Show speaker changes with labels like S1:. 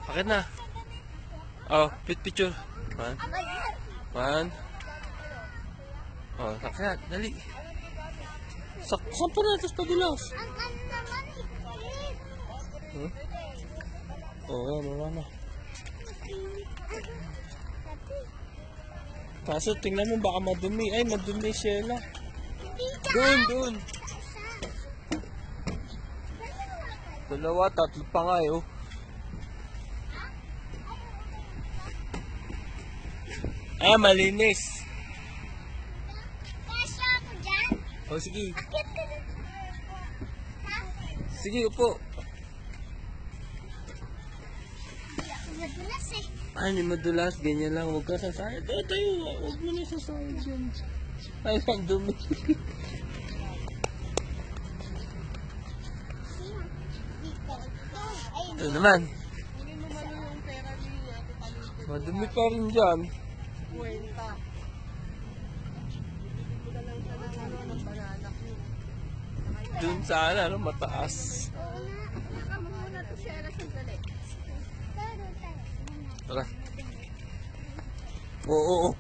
S1: Akit na. Oh, picture. One. Oh, sakyan. Dali. Saan pa na? Tapos padulas. Hmm? Oo, wala na. Kaso tingnan mo baka madumi. Ay, madumi Sheila. Doon. Dalawa, tatlo pa nga eh. Oh. Ah, malinis.
S2: Kasya ako dyan.
S1: Oh, sige.
S2: Akit ka na.
S1: Sige, upo.
S2: Hindi ako madulas eh.
S1: Ay, hindi madulas. Ganyan lang. Huwag ka sasayad. Tayo. Huwag mo na sasayad dyan. Ay, ang dumi. Ito naman. Madumi pa rin dyan. Doon sana, no, mataas.
S2: Oo na. Baka muna to siya na sandali.
S1: Tara. Oo.